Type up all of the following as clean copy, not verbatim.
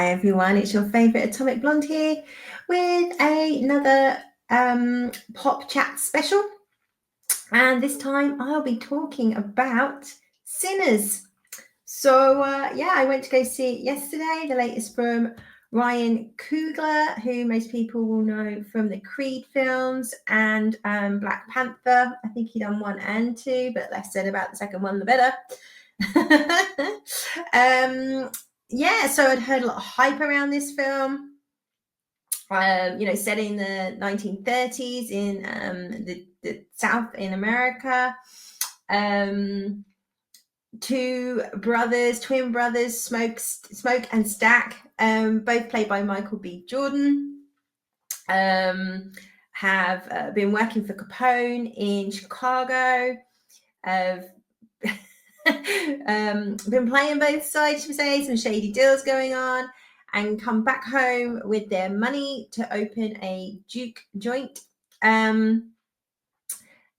Hi everyone, it's your favourite Atomic Blonde here with another pop chat special, and this time I'll be talking about Sinners. So I went to go see it yesterday, the latest from Ryan Coogler, who most people will know from the Creed films and Black Panther. I think he done 1 and 2, but less said about the second one the better. So I'd heard a lot of hype around this film. Set in the 1930s in the South in America. Twin brothers, Smoke and Stack, both played by Michael B. Jordan, have been working for Capone in Chicago. Been playing both sides, should we say, some shady deals going on, and come back home with their money to open a juke joint, and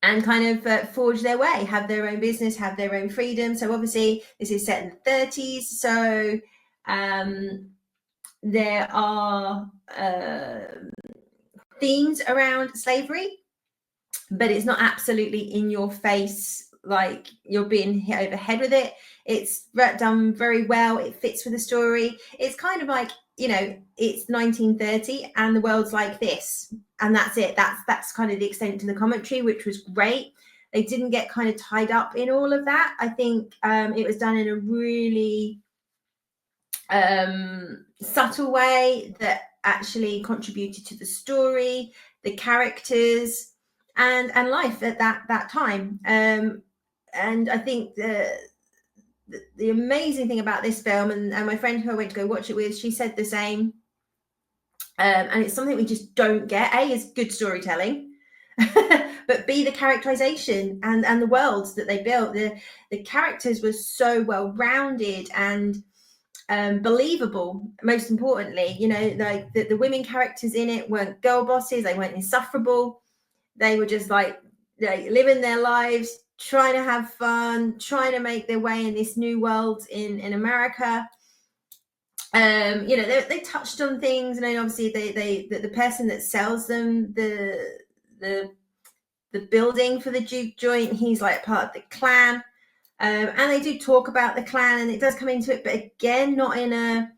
kind of forge their way, have their own business, have their own freedom. So obviously this is set in the 30s, so there are themes around slavery, but it's not absolutely in your face, like you're being hit over the head with it. It's done very well. It fits with the story. It's kind of like, it's 1930 and the world's like this, and that's it. That's kind of the extent to the commentary, which was great. They didn't get kind of tied up in all of that. I think it was done in a really subtle way that actually contributed to the story, the characters, and life at that time. And I think the amazing thing about this film, and my friend who I went to go watch it with, she said the same. And it's something we just don't get. A is good storytelling, but B, the characterization and the worlds that they built. The characters were so well rounded and believable. Most importantly, like the women characters in it weren't girl bosses. They weren't insufferable. They were just like living their lives, trying to have fun, trying to make their way in this new world in America. They touched on things, and then obviously the person that sells them the building for the juke joint, he's like part of the clan, and they do talk about the clan, and it does come into it, but again, not in a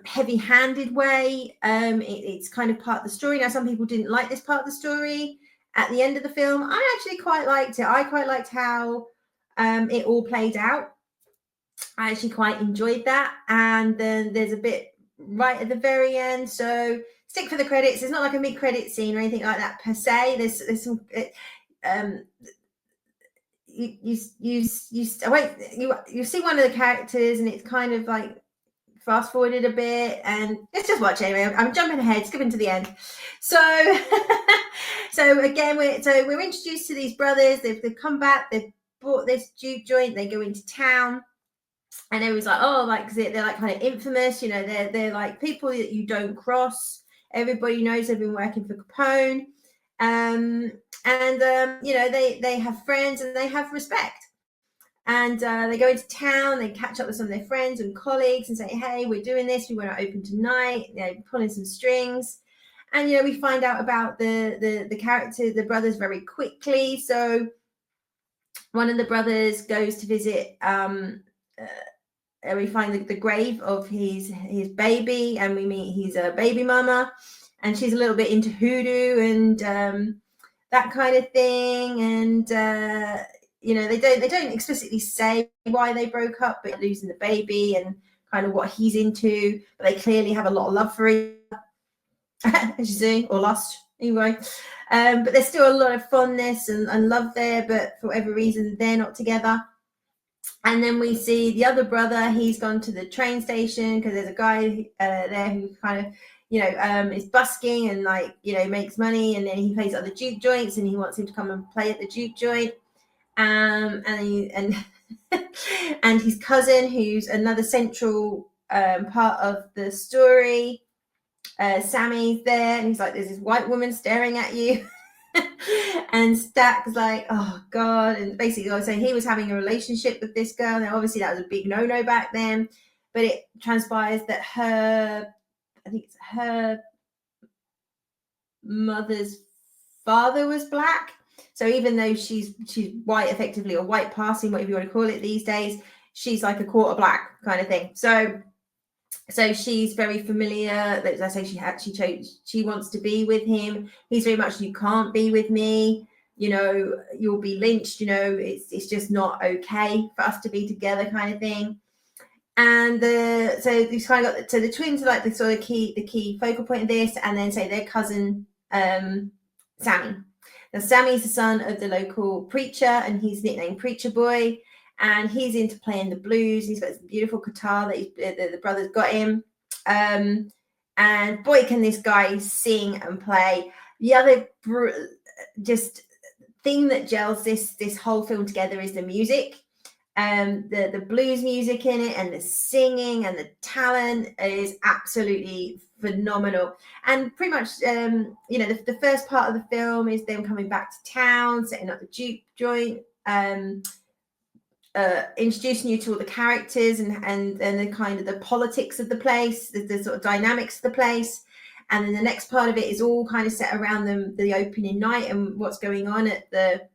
heavy-handed way. It's kind of part of the story. Now, some people didn't like this part of the story at the end of the film. I actually quite liked it. I quite liked how it all played out. I actually quite enjoyed that. And then there's a bit right at the very end, so stick for the credits. It's not like a mid-credit scene or anything like that per se. There's some you see one of the characters, and it's kind of like fast forwarded a bit, and let's just watch it anyway. I'm jumping ahead, skipping to the end. So again, we're introduced to these brothers. They've come back, they've bought this juke joint, they go into town, and everyone's like, oh, like, cause they're like kind of infamous, they're like people that you don't cross. Everybody knows they've been working for Capone, they have friends and they have respect. And they go into town, they catch up with some of their friends and colleagues and say, hey, we're doing this, we want to open tonight, pulling some strings. And, we find out about the character, the brothers, very quickly. So one of the brothers goes to visit, we find the grave of his baby, and we meet his baby mama, and she's a little bit into hoodoo and that kind of thing. And they don't explicitly say why they broke up, but losing the baby and kind of what he's into, but they clearly have a lot of love for each other, as you see, or lust anyway. But there's still a lot of fondness and love there, but for whatever reason they're not together. And then we see the other brother. He's gone to the train station because there's a guy there who kind of is busking and makes money, and then he plays at the juke joints, and he wants him to come and play at the juke joint. And his cousin, who's another central part of the story, Sammy's there, and he's like, there's this white woman staring at you. And Stack's like, oh god. And basically I was saying he was having a relationship with this girl. Now obviously that was a big no-no back then, but it transpires that I think it's her mother's father was black. So even though she's white effectively, or white passing, whatever you want to call it these days, she's like a quarter black kind of thing. So she's very familiar. As I say, she wants to be with him. He's very much, you can't be with me. You know, you'll be lynched. You know, it's just not okay for us to be together, kind of thing. And so these kind of got, so the twins are like the sort of the key focal point of this, and then say their cousin Sammy. Now Sammy's the son of the local preacher, and he's nicknamed Preacher Boy, and he's into playing the blues. He's got this beautiful guitar that the brother's got him, and boy can this guy sing and play. The other just thing that gels this whole film together is the music. The blues music in it, and the singing and the talent is absolutely phenomenal. And pretty much, you know, the first part of the film is them coming back to town, setting up the juke joint, introducing you to all the characters and the kind of the politics of the place, the sort of dynamics of the place. And then the next part of it is all kind of set around the opening night and what's going on at the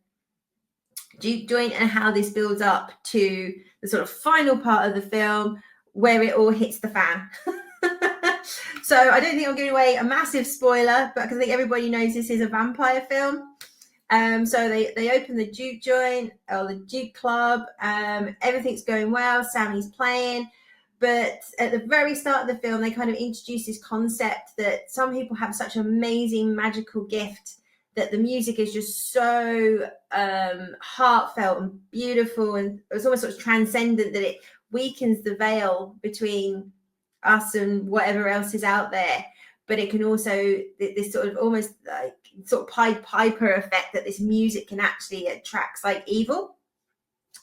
juke joint, and how this builds up to the sort of final part of the film where it all hits the fan. So I don't think I'm giving away a massive spoiler, but I think everybody knows this is a vampire film. So they open the juke joint, or the juke club. Everything's going well. Sammy's playing. But at the very start of the film, they kind of introduce this concept that some people have such amazing magical gift that the music is just so heartfelt and beautiful, and it's almost sort of transcendent, that it weakens the veil between us and whatever else is out there. But it can also, this sort of almost like sort of Pied Piper effect, that this music can actually attract like evil.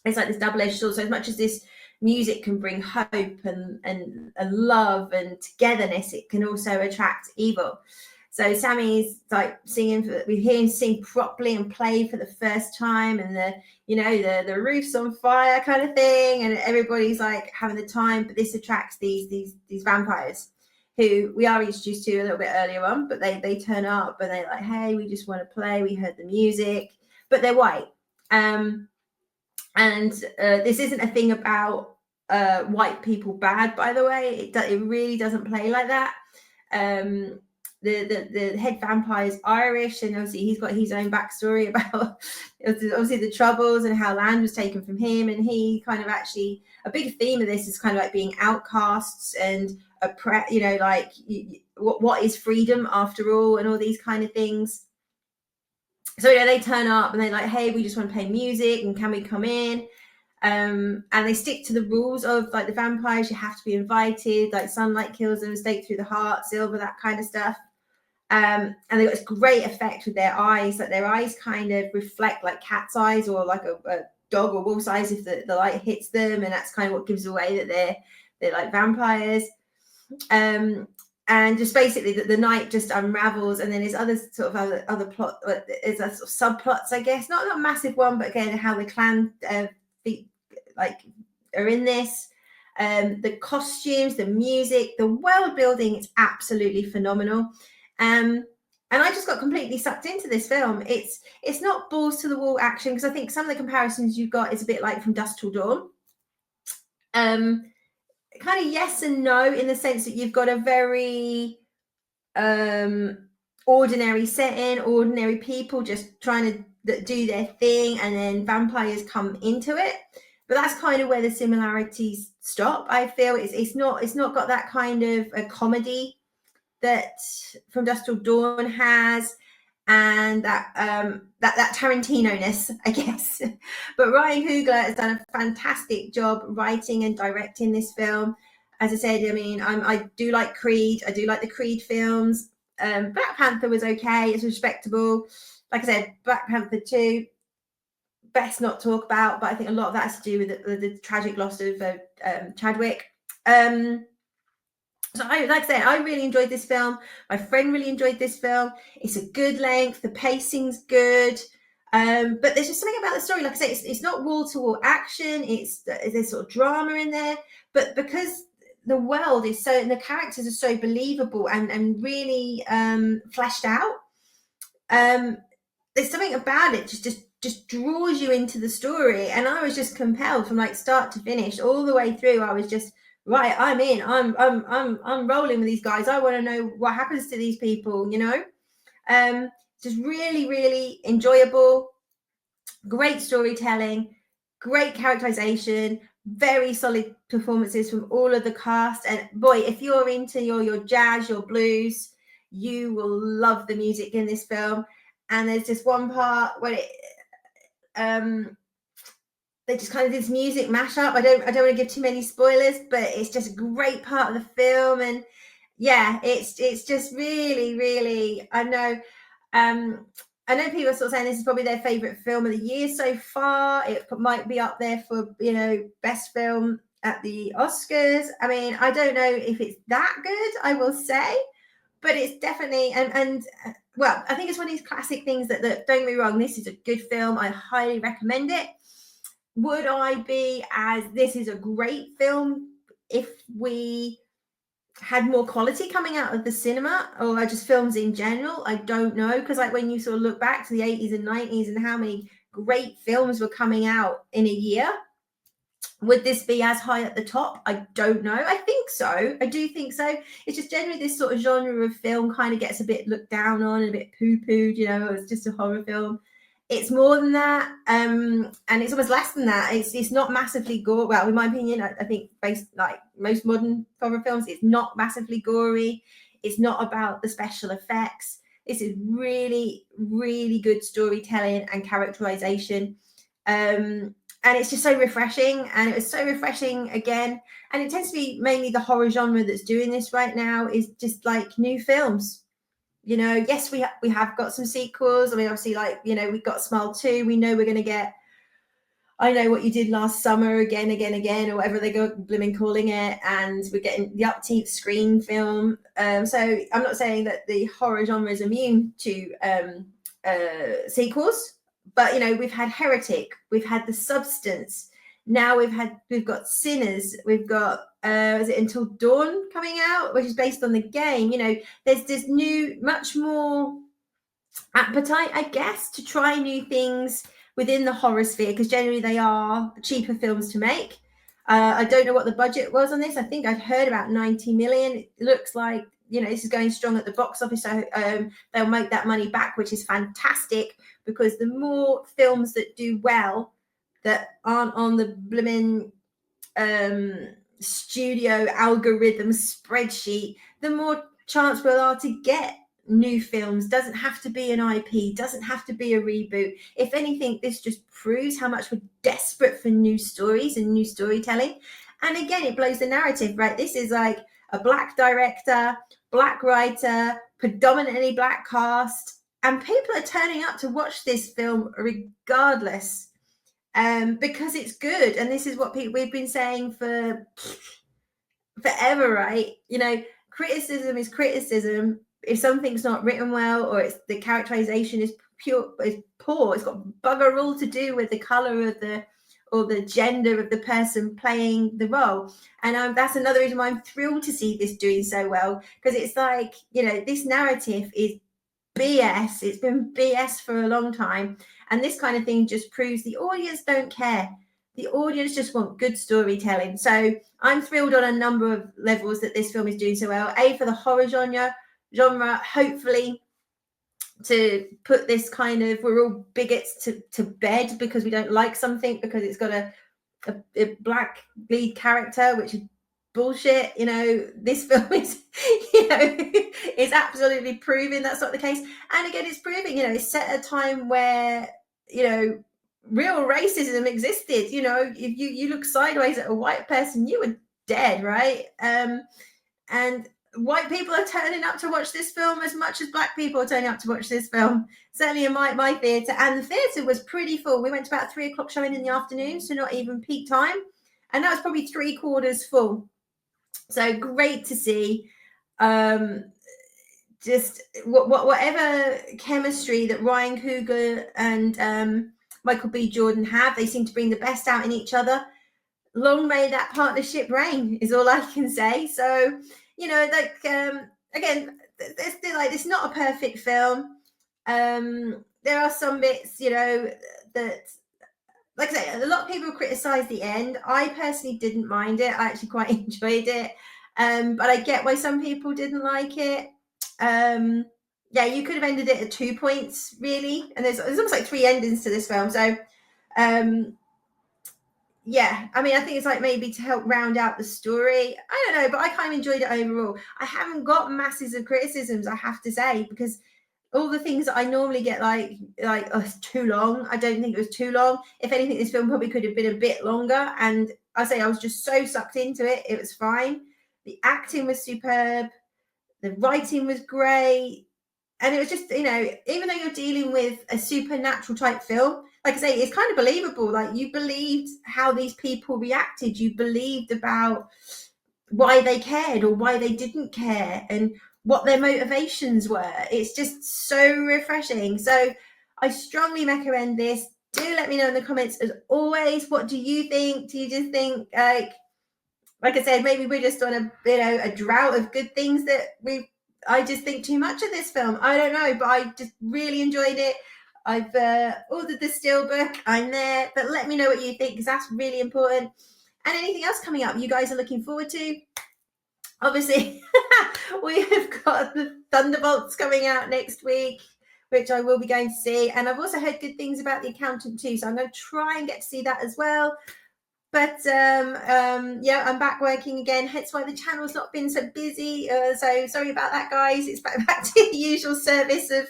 It's like this double-edged sword. So as much as this music can bring hope and love and togetherness, it can also attract evil. So Sammy's like singing, we hear him sing properly and play for the first time, and the roof's on fire kind of thing, and everybody's like having the time. But this attracts these vampires, who we are introduced to a little bit earlier on, but they turn up and they're like, hey, we just want to play. We heard the music, but they're white. And this isn't a thing about white people bad, by the way. It really doesn't play like that. The head vampire is Irish, and obviously he's got his own backstory about obviously the troubles and how land was taken from him, and he kind of actually, a big theme of this is kind of like being outcasts and what is freedom after all, and all these kind of things. So they turn up and they're like, hey, we just want to play music, and can we come in? And they stick to the rules of like the vampires. You have to be invited, like sunlight kills them, stake through the heart, silver, that kind of stuff. And they got this great effect with their eyes, like their eyes kind of reflect like cat's eyes, or like a dog or wolf's eyes if the light hits them, and that's kind of what gives away that they're like vampires. And just basically that the night just unravels, and then there's other sort of other plot, there's sort of subplots, I guess, not a massive one, but again, how the clan are in this. The costumes, the music, the world building, it's absolutely phenomenal. And I just got completely sucked into this film. It's not balls to the wall action, because I think some of the comparisons you've got is a bit like From Dusk Till Dawn. Kind of yes and no, in the sense that you've got a very ordinary setting, ordinary people just trying to do their thing, and then vampires come into it. But that's kind of where the similarities stop. I feel it's not got that kind of a comedy that From Dusk Till Dawn has, and that Tarantino-ness, I guess. But Ryan Coogler has done a fantastic job writing and directing this film. As I said, I mean, I do like Creed. I do like the Creed films. Black Panther was okay. It's respectable. Like I said, Black Panther 2, best not talk about, but I think a lot of that has to do with the tragic loss of Chadwick. So like I said, I really enjoyed this film. My friend really enjoyed this film. It's a good length. The pacing's good. But there's just something about the story. Like I say, it's not wall-to-wall action. There's sort of drama in there. But because the world is so, and the characters are so believable and really fleshed out. There's something about it just draws you into the story, and I was just compelled from like start to finish all the way through. I was just, right, I'm in. I'm rolling with these guys. I want to know what happens to these people, you know. Just really, really enjoyable, great storytelling, great characterization, very solid performances from all of the cast. And boy, if you're into your jazz, your blues, you will love the music in this film. And there's just one part where they just kind of this music mashup. I don't want to give too many spoilers, but it's just a great part of the film. And yeah, it's just really, really, I know people are sort of saying this is probably their favorite film of the year so far. It might be up there for, you know, best film at the Oscars. I mean, I don't know if it's that good, I will say, but it's definitely, and well, I think it's one of these classic things that don't get me wrong, this is a good film. I highly recommend it. Would I be as this is a great film if we had more quality coming out of the cinema, or just films in general? I don't know, because like when you sort of look back to the 80s and 90s and how many great films were coming out in a year, would this be as high at the top? I don't know. I think so. I do think so. It's just generally this sort of genre of film kind of gets a bit looked down on and a bit poo-pooed, you know, it's just a horror film. It's more than that, and it's almost less than that. It's not massively gory. Well, in my opinion, I think based like most modern horror films, it's not massively gory. It's not about the special effects. This is really, really good storytelling and characterization. And it's just so refreshing, and it was so refreshing again. And it tends to be mainly the horror genre that's doing this right now, is just like new films. You know, yes, we have got some sequels. I mean, obviously, like, you know, we got Smile 2. We know we're going to get I Know What You Did Last Summer again, or whatever they go blooming calling it. And we're getting the Upteeth Screen film. So I'm not saying that the horror genre is immune to sequels, but, you know, we've had Heretic, we've had The Substance. Now we've got Sinners, we've got is it Until Dawn coming out, which is based on the game. You know, there's this new, much more appetite, I guess, to try new things within the horror sphere, because generally they are cheaper films to make. I don't know what the budget was on this. I think I've heard about 90 million. It looks like, you know, this is going strong at the box office, so they'll make that money back, which is fantastic, because the more films that do well that aren't on the blooming studio algorithm spreadsheet, the more chance we are to get new films. Doesn't have to be an IP, doesn't have to be a reboot. If anything, this just proves how much we're desperate for new stories and new storytelling. And again, it blows the narrative, right? This is like a Black director, Black writer, predominantly Black cast, and people are turning up to watch this film regardless, because it's good. And this is what we've been saying for forever, right? You know, criticism is criticism. If something's not written well, or it's the characterization is poor, it's got bugger all to do with the color of the gender of the person playing the role. And that's another reason why I'm thrilled to see this doing so well, because it's like, you know, this narrative is BS. It's been BS for a long time, and this kind of thing just proves the audience don't care. The audience just want good storytelling. So I'm thrilled on a number of levels that this film is doing so well. For the horror genre, hopefully to put this kind of, we're all bigots to bed because we don't like something because it's got a Black lead character, which is bullshit. You know, this film is, you know, it's absolutely proving that's not the case. And again, it's proving, you know, it's set at a time where, you know, real racism existed. You know, if you look sideways at a white person, you were dead, right? And white people are turning up to watch this film as much as Black people are turning up to watch this film. Certainly in my theatre, and the theatre was pretty full. We went to about 3:00 showing in the afternoon, so not even peak time, and that was probably 3/4 full. So great to see. Just whatever chemistry that Ryan Coogler and Michael B. Jordan have, they seem to bring the best out in each other. long may that partnership reign is all I can say. So, you know, like again, it's not a perfect film. There are some bits, you know, that, like I say, a lot of people criticize the end. I personally didn't mind it. I actually quite enjoyed it. But I get why some people didn't like it. Yeah, you could have ended it at 2 points, really. And there's almost like 3 endings to this film. So, yeah, I mean, I think it's like maybe to help round out the story. I don't know, but I kind of enjoyed it overall. I haven't got masses of criticisms, I have to say, because all the things that I normally get like oh, it's too long. I don't think it was too long. If anything, this film probably could have been a bit longer. And I say I was just so sucked into it. It was fine. The acting was superb. The writing was great. And it was just, you know, even though you're dealing with a supernatural type film, like I say, it's kind of believable. Like, you believed how these people reacted. You believed about why they cared or why they didn't care and what their motivations were. It's just so refreshing. So I strongly recommend this. Do let me know in the comments, as always. What do you think? Do you just think, like I said, maybe we're just on a drought of good things that I just think too much of this film. I don't know, but I just really enjoyed it. I've ordered the Steelbook. I'm there, but let me know what you think, because that's really important. And anything else coming up you guys are looking forward to? Obviously, we have got the Thunderbolts coming out next week, which I will be going to see. And I've also heard good things about The Accountant too, so I'm going to try and get to see that as well. But yeah, I'm back working again, hence why the channel's not been so busy. So sorry about that, guys. It's back to the usual service of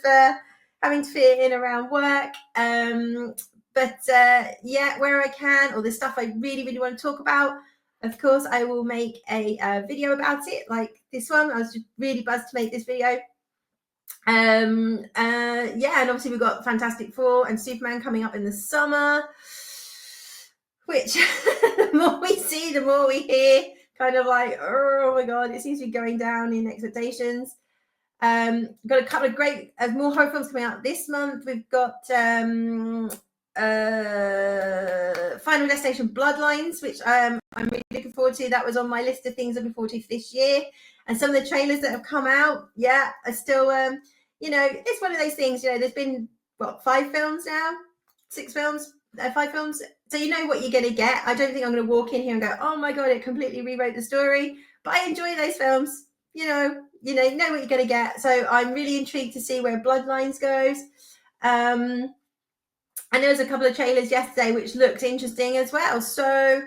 having to fit in around work. But yeah, where I can, or the stuff I really, really want to talk about, of course, I will make a video about it, like this one. I was just really buzzed to make this video. Yeah, and obviously we've got Fantastic Four and Superman coming up in the summer, which the more we see, the more we hear, kind of like, oh my god, it seems to be going down in expectations. Got a couple of great more horror films coming out this month. We've got Final Destination Bloodlines, which I'm really looking forward to. That was on my list of things I'm looking forward to for this year. And some of the trailers that have come out, yeah, are still, you know, it's one of those things, you know, there's been, what, 5 films now? 6 films? 5 films? So you know what you're going to get. I don't think I'm going to walk in here and go, oh my god, it completely rewrote the story. But I enjoy those films. You know what you're going to get. So I'm really intrigued to see where Bloodlines goes. And there was a couple of trailers yesterday which looked interesting as well. So,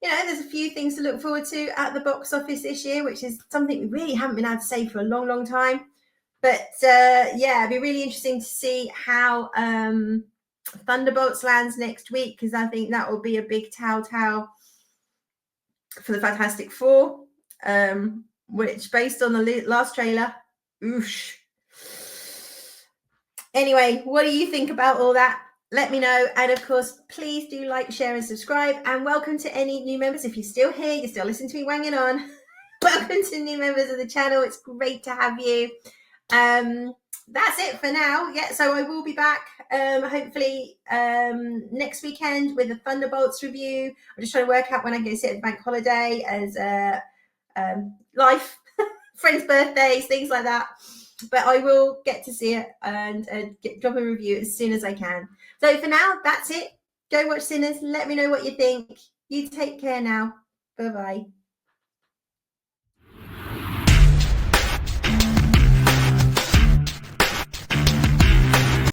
you know, there's a few things to look forward to at the box office this year, which is something we really haven't been able to say for a long, long time. But yeah, it'd be really interesting to see how Thunderbolts lands next week, because I think that will be a big telltale for the Fantastic Four, which, based on the last trailer, oosh. Anyway, what do you think about all that? Let me know. And of course, please do like, share, and subscribe. And welcome to any new members. If you're still here, you're still listening to me wanging on. Welcome to new members of the channel. It's great to have you. That's it for now. Yeah, so I will be back hopefully next weekend with a Thunderbolts review. I'm just trying to work out when I go sit at bank holiday, as life, friends' birthdays, things like that. But I will get to see it and drop a review as soon as I can. So for now, that's it. Go watch Sinners. Let me know what you think. You take care now. Bye-bye.